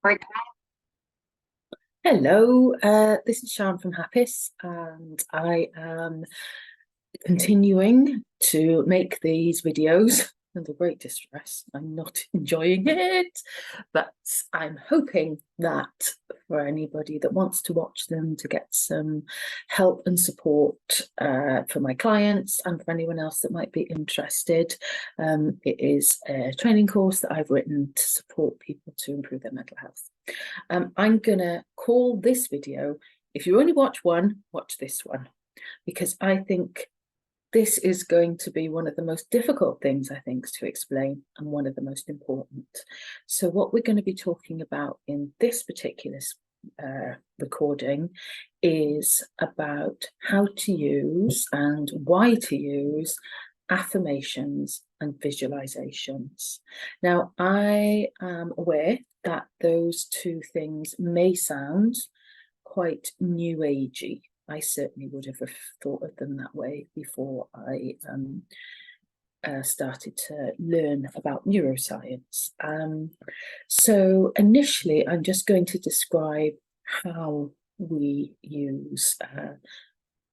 Right. Hello, this is Sharon from Happis, and I am continuing to make these videos under great distress. I'm not enjoying it, but I'm hoping that for anybody that wants to watch them to get some help and support for my clients and for anyone else that might be interested. It is a training course that I've written to support people to improve their mental health. I'm going to call this video, if you only watch one, watch this one, because I think this is going to be one of the most difficult things, I think, to explain and one of the most important. So what we're going to be talking about in this particular recording is about how to use and why to use affirmations and visualizations. Now, I am aware that those two things may sound quite new agey. I certainly would have thought of them that way before I started to learn about neuroscience. So initially, I'm just going to describe how we use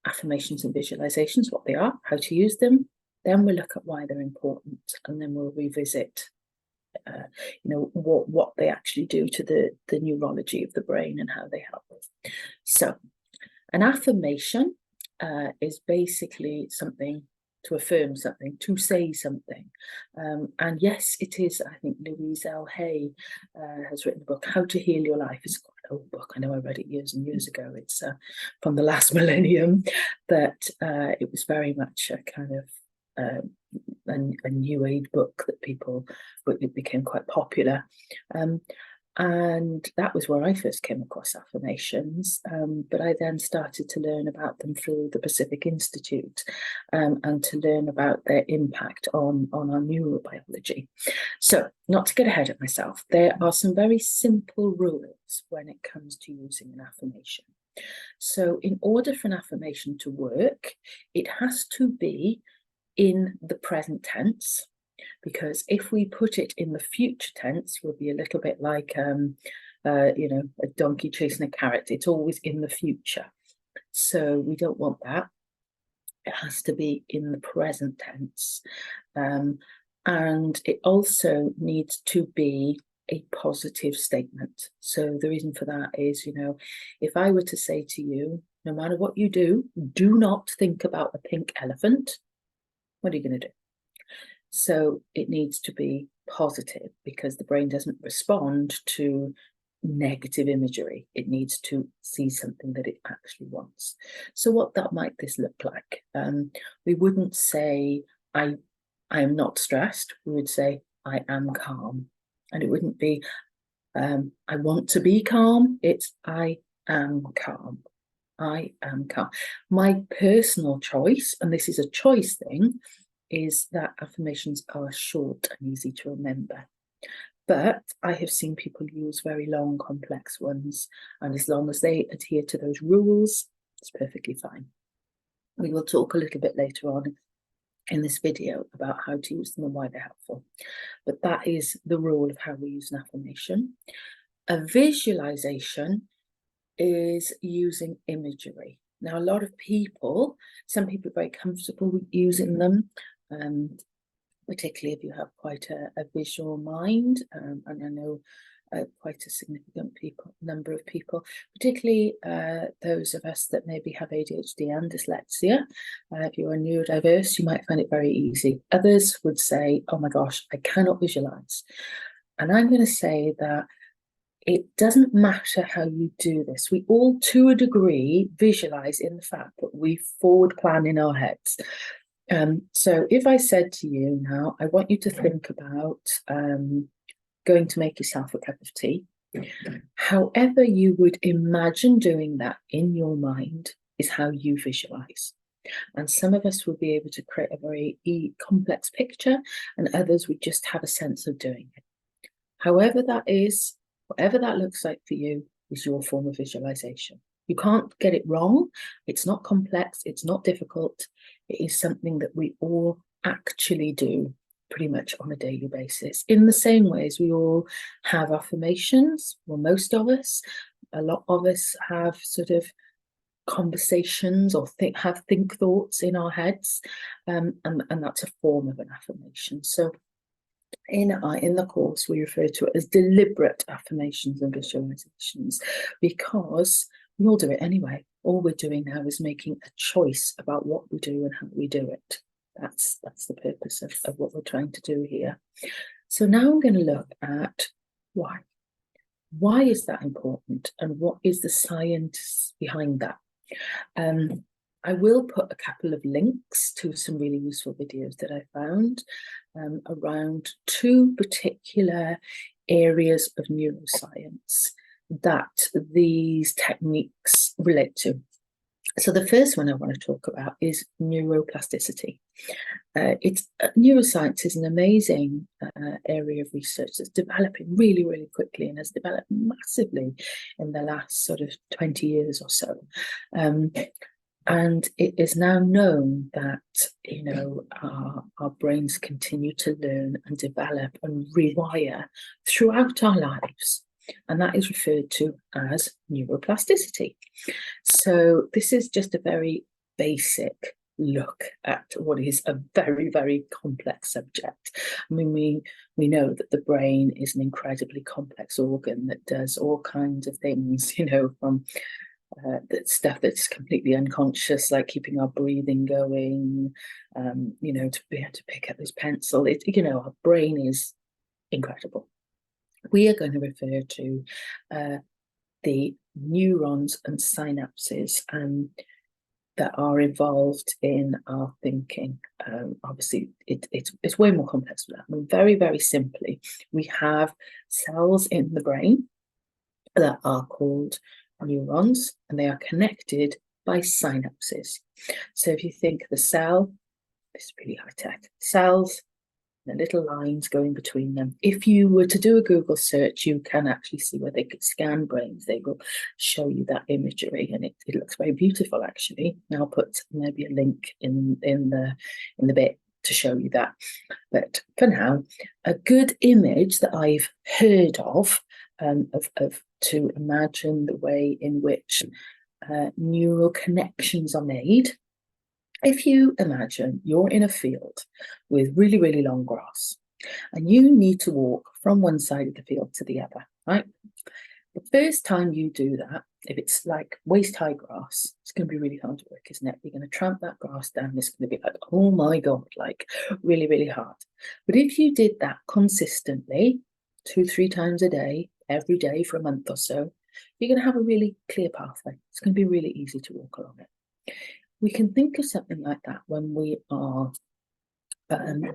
affirmations and visualizations, what they are, how to use them. Then we'll look at why they're important, and then we'll revisit what they actually do to the neurology of the brain and how they help. So an affirmation is basically something to affirm something, to say something. And yes, it is, I think Louise L. Hay has written a book, How to Heal Your Life. It's quite an old book. I know I read it years and years ago. It's from the last millennium, but it was very much a kind of a new age book but it became quite popular. And that was where I first came across affirmations. But I then started to learn about them through the Pacific Institute and to learn about their impact on our neurobiology. So, not to get ahead of myself, there are some very simple rules when it comes to using an affirmation. So, in order for an affirmation to work, it has to be in the present tense, because if we put it in the future tense, we'll be a little bit like a donkey chasing a carrot. It's always in the future, so we don't want that. It has to be in the present tense, and it also needs to be a positive statement. So the reason for that is, if I were to say to you, no matter what you do not think about a pink elephant, what are you going to do? So it needs to be positive, because the brain doesn't respond to negative imagery. It needs to see something that it actually wants. So what that might this look like? We wouldn't say I am not stressed. We would say I am calm. And it wouldn't be I want to be calm. It's I am calm. I am calm. My personal choice, and this is a choice thing, is that affirmations are short and easy to remember. But I have seen people use very long, complex ones, and as long as they adhere to those rules, it's perfectly fine. We will talk a little bit later on in this video about how to use them and why they're helpful. But that is the rule of how we use an affirmation. A visualization is using imagery. Now, a lot of people, some people are very comfortable with using them, particularly if you have quite a visual mind, and I know quite a significant number of people, particularly those of us that maybe have ADHD and dyslexia. If you're neurodiverse, you might find it very easy. Others would say, oh my gosh, I cannot visualize. And I'm going to say that it doesn't matter how you do this. We all, to a degree, visualize in the fact that we forward plan in our heads. So if I said to you now, I want you to think about going to make yourself a cup of tea, however you would imagine doing that in your mind is how you visualize. And some of us will be able to create a very complex picture, and others would just have a sense of doing it. However that is, whatever that looks like for you is your form of visualization. You can't get it wrong. It's not complex. It's not difficult. It is something that we all actually do pretty much on a daily basis. In the same way as we all have affirmations, well, most of us, a lot of us have sort of conversations or think thoughts in our heads, and that's a form of an affirmation. So in the course, we refer to it as deliberate affirmations and visualizations, because we all do it anyway. All we're doing now is making a choice about what we do and how we do it. That's the purpose of what we're trying to do here. So now I'm going to look at why. Why is that important, and what is the science behind that? I will put a couple of links to some really useful videos that I found around two particular areas of neuroscience that these techniques relate to. So the first one I want to talk about is neuroplasticity. Neuroscience is an amazing area of research that's developing really, really quickly and has developed massively in the last sort of 20 years or so. And it is now known that, you know, our brains continue to learn and develop and rewire throughout our lives. And that is referred to as neuroplasticity. So this is just a very basic look at what is a very, very complex subject. I mean, we know that the brain is an incredibly complex organ that does all kinds of things, you know, from that stuff that's completely unconscious, like keeping our breathing going, you know, to be able to pick up this pencil. You know, our brain is incredible. We are going to refer to the neurons and synapses that are involved in our thinking. Obviously, it's way more complex than that. I mean, very, very simply, we have cells in the brain that are called neurons, and they are connected by synapses. So if you think the cell, it's really high tech, cells, the little lines going between them. If you were to do a Google search, you can actually see where they could scan brains. They will show you that imagery, and it looks very beautiful, actually. And I'll put maybe a link in the bit to show you that. But for now, a good image that I've heard of to imagine the way in which neural connections are made. If you imagine you're in a field with really, really long grass, and you need to walk from one side of the field to the other, right? The first time you do that, if it's like waist-high grass, it's going to be really hard work, isn't it? You're going to tramp that grass down. It's going to be like, oh my God, like really, really hard. But if you did that consistently, 2-3 times a day, every day for a month or so, you're going to have a really clear pathway. It's going to be really easy to walk along it. We can think of something like that when we are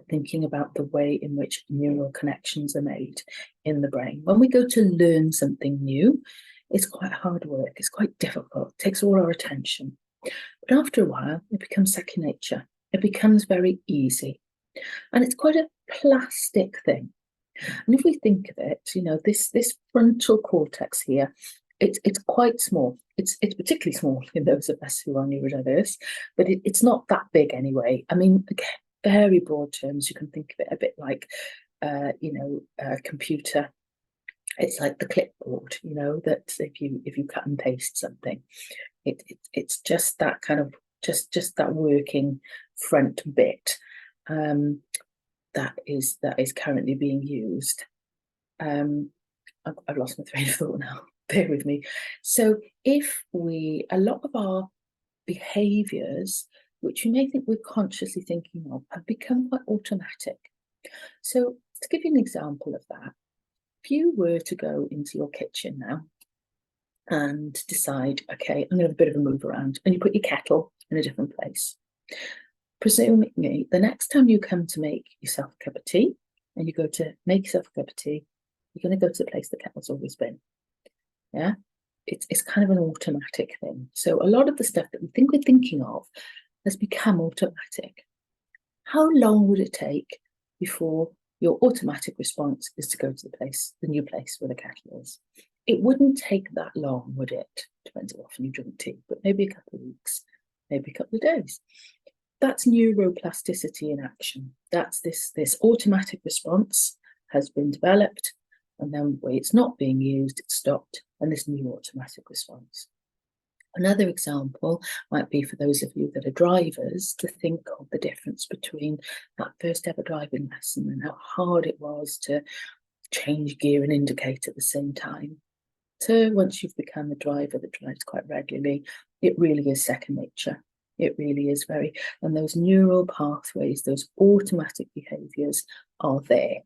thinking about the way in which neural connections are made in the brain. When we go to learn something new, it's quite hard work. It's quite difficult. It takes all our attention. But after a while, it becomes second nature. It becomes very easy. And it's quite a plastic thing. And if we think of it, you know, this frontal cortex here, it's quite small. It's particularly small in those of us who are neurodiverse, but it's not that big anyway. I mean, again, very broad terms, you can think of it a bit like, you know, a computer. It's like the clipboard, you know, that if you cut and paste something, it's just that kind of just that working front bit that is currently being used. I've lost my train of thought now. Bear with me. So a lot of our behaviours, which you may think we're consciously thinking of, have become quite automatic. So to give you an example of that, if you were to go into your kitchen now and decide, okay, I'm going to have a bit of a move around, and you put your kettle in a different place, presumably the next time you come to make yourself a cup of tea, and you go to make yourself a cup of tea, you're going to go to the place the kettle's always been. Yeah, it's kind of an automatic thing. So a lot of the stuff that we think we're thinking of has become automatic. How long would it take before your automatic response is to go to the new place where the kettle is? It wouldn't take that long, would it? Depends how often you drink tea, but maybe a couple of weeks, maybe a couple of days. That's neuroplasticity in action. That's this automatic response has been developed, and then when it's not being used, it's stopped, and this new automatic response. Another example might be for those of you that are drivers to think of the difference between that first ever driving lesson and how hard it was to change gear and indicate at the same time. So once you've become a driver that drives quite regularly, it really is second nature. It really is and those neural pathways, those automatic behaviours are there.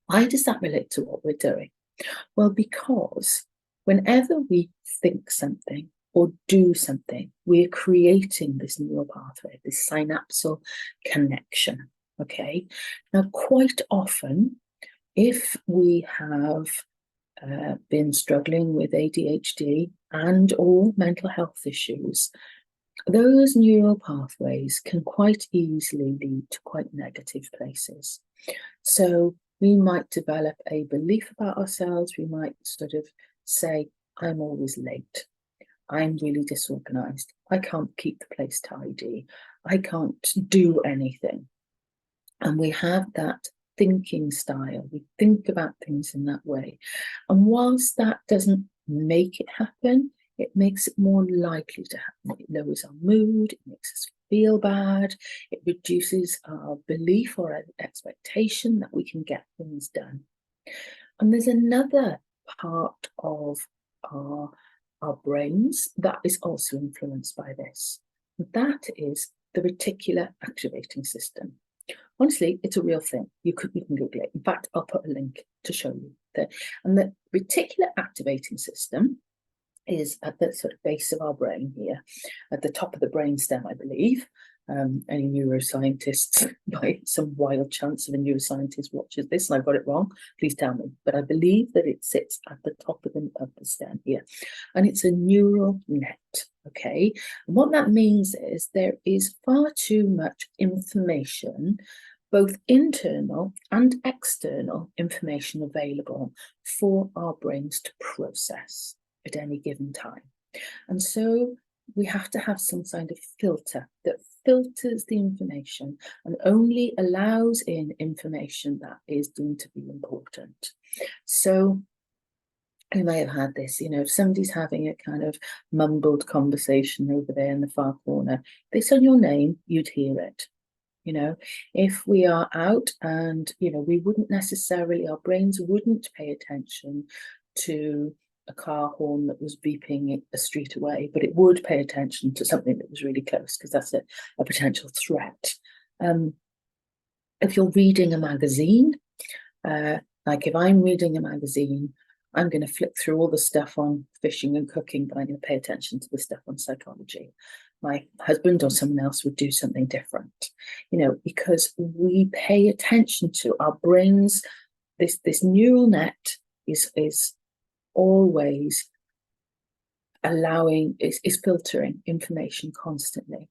Why does that relate to what we're doing? Well, because whenever we think something or do something, we're creating this neural pathway, this synapsal connection, okay? Now, quite often, if we have been struggling with ADHD and or mental health issues, those neural pathways can quite easily lead to quite negative places. So we might develop a belief about ourselves. We might sort of say, I'm always late. I'm really disorganized. I can't keep the place tidy. I can't do anything. And we have that thinking style. We think about things in that way. And whilst that doesn't make it happen, it makes it more likely to happen. It lowers our mood, it makes us feel bad, it reduces our belief or expectation that we can get things done. And there's another part of our brains that is also influenced by this. That is the reticular activating system. Honestly, it's a real thing. You can Google it. In fact, I'll put a link to show you that. And the reticular activating system is at the sort of base of our brain here, at the top of the brainstem, I believe. Any neuroscientists, by some wild chance of a neuroscientist watches this and I've got it wrong, please tell me. But I believe that it sits at the top of the stem here. And it's a neural net, okay? And what that means is there is far too much information, both internal and external information available for our brains to process at any given time. And so we have to have some kind of filter that filters the information and only allows in information that is deemed to be important. So you may have had this, you know, if somebody's having a kind of mumbled conversation over there in the far corner, if they said your name, you'd hear it. You know, if we are out and, you know, we wouldn't necessarily, our brains wouldn't pay attention to a car horn that was beeping a street away, but it would pay attention to something that was really close because that's a potential threat. If you're reading a magazine, like if I'm reading a magazine, I'm going to flick through all the stuff on fishing and cooking, but I'm going to pay attention to the stuff on psychology. My husband or someone else would do something different, you know, because we pay attention to our brains. This neural net is always is filtering information constantly.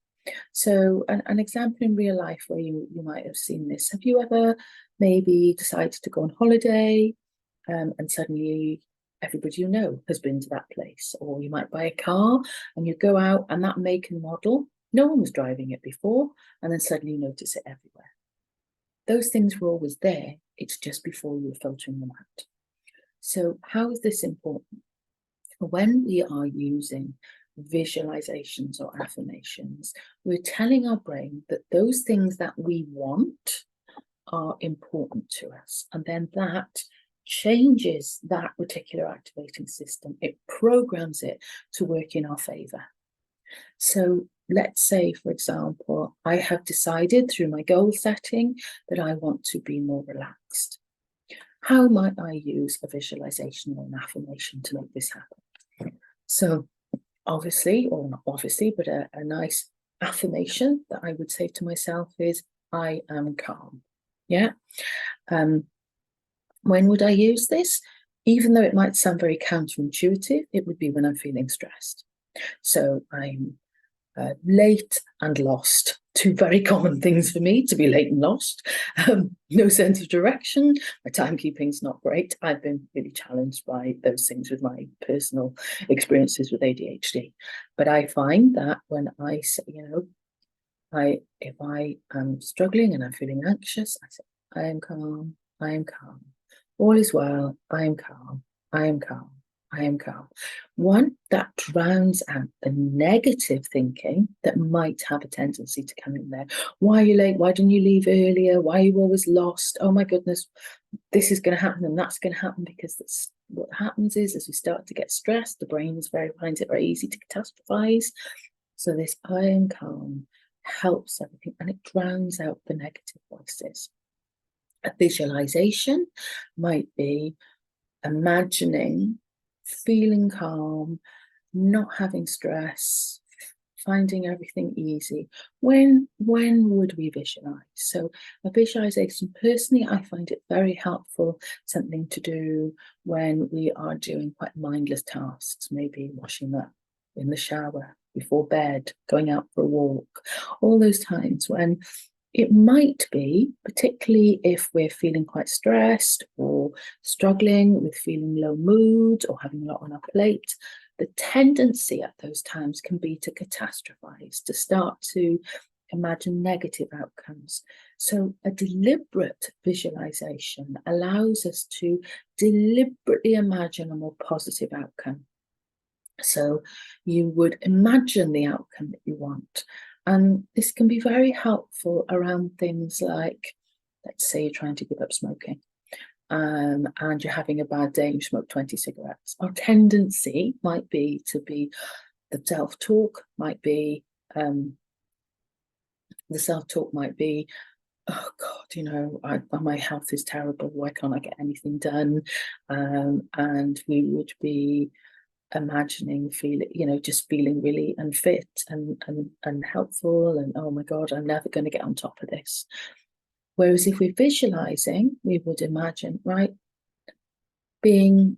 So an example in real life where you might have seen this, have you ever maybe decided to go on holiday and suddenly everybody you know has been to that place? Or you might buy a car and you go out and that make and model, no one was driving it before, and then suddenly you notice it everywhere. Those things were always there, it's just before you were filtering them out. So how is this important? When we are using visualizations or affirmations, we're telling our brain that those things that we want are important to us. And then that changes that reticular activating system. It programs it to work in our favor. So let's say, for example, I have decided through my goal setting that I want to be more relaxed. How might I use a visualization or an affirmation to make this happen? So obviously, or not obviously, but a nice affirmation that I would say to myself is, I am calm. Yeah. When would I use this? Even though it might sound very counterintuitive, it would be when I'm feeling stressed. So I'm late and lost. Two very common things for me, to be late and lost. No sense of direction. My timekeeping's not great. I've been really challenged by those things with my personal experiences with ADHD. But I find that when I say, you know, If I am struggling and I'm feeling anxious, I say, I am calm, I am calm. All is well, I am calm, I am calm, I am calm. One, that drowns out the negative thinking that might have a tendency to come in there. Why are you late? Why didn't you leave earlier? Why are you always lost? Oh my goodness, this is going to happen and that's going to happen, because that's what happens is, as we start to get stressed, the brain finds it very easy to catastrophize. So this I am calm helps everything, and it drowns out the negative voices. A visualization might be imagining feeling calm, not having stress, finding everything easy. When would we visualize? So a visualization, personally, I find it very helpful, something to do when we are doing quite mindless tasks, maybe washing up in the shower, before bed, going out for a walk, all those times when it might be, particularly if we're feeling quite stressed or struggling with feeling low mood or having a lot on our plate, the tendency at those times can be to catastrophize, to start to imagine negative outcomes. So a deliberate visualization allows us to deliberately imagine a more positive outcome. So you would imagine the outcome that you want. And this can be very helpful around things like, let's say you're trying to give up smoking, and you're having a bad day and you smoke 20 cigarettes. Our tendency might be to be, the self-talk might be, oh God, you know, my health is terrible. Why can't I get anything done? And we would be imagining just feeling really unfit and helpful, and oh my God, I'm never going to get on top of this. Whereas if we're visualizing, we would imagine, right, being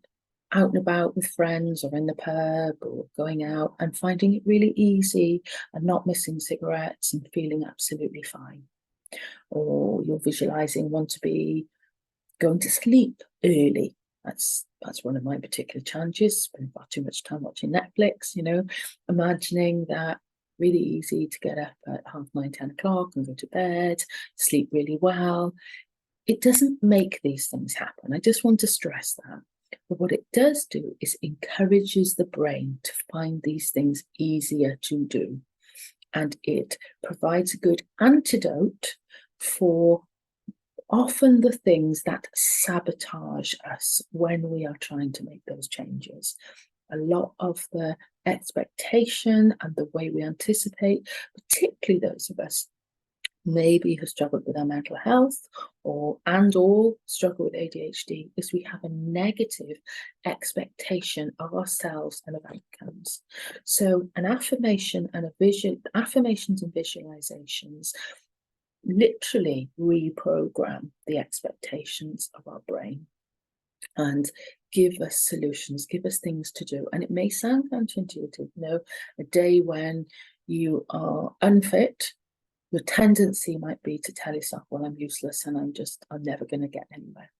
out and about with friends or in the pub or going out and finding it really easy and not missing cigarettes and feeling absolutely fine. Or you're visualizing want to be going to sleep early. That's one of my particular challenges, spend far too much time watching Netflix, imagining that really easy to get up at 9:30, 10 o'clock and go to bed, sleep really well. It doesn't make these things happen. I just want to stress that. But what it does do is encourages the brain to find these things easier to do. And it provides a good antidote for often the things that sabotage us when we are trying to make those changes. A lot of the expectation and the way we anticipate, particularly those of us maybe who struggled with our mental health or struggle with ADHD, is we have a negative expectation of ourselves and of outcomes. So an affirmation and affirmations and visualizations literally reprogram the expectations of our brain and give us solutions, give us things to do. And it may sound counterintuitive, a day when you are unfit, your tendency might be to tell yourself, well, I'm useless and I'm never going to get anywhere.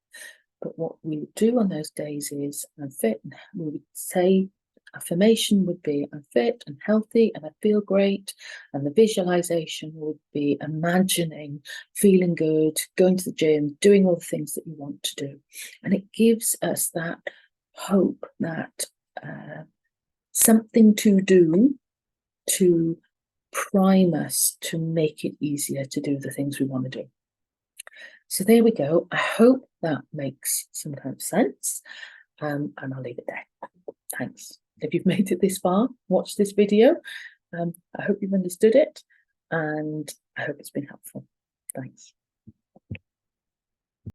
But what we would do on those days is, I'm fit, and we would say, affirmation would be, I'm fit and healthy and I feel great. And the visualization would be imagining feeling good, going to the gym, doing all the things that you want to do. And it gives us that hope, that something to do to prime us to make it easier to do the things we want to do. So there we go. I hope that makes some kind of sense. And I'll leave it there. Thanks. If you've made it this far, watch this video. I hope you've understood it, and I hope it's been helpful. Thanks.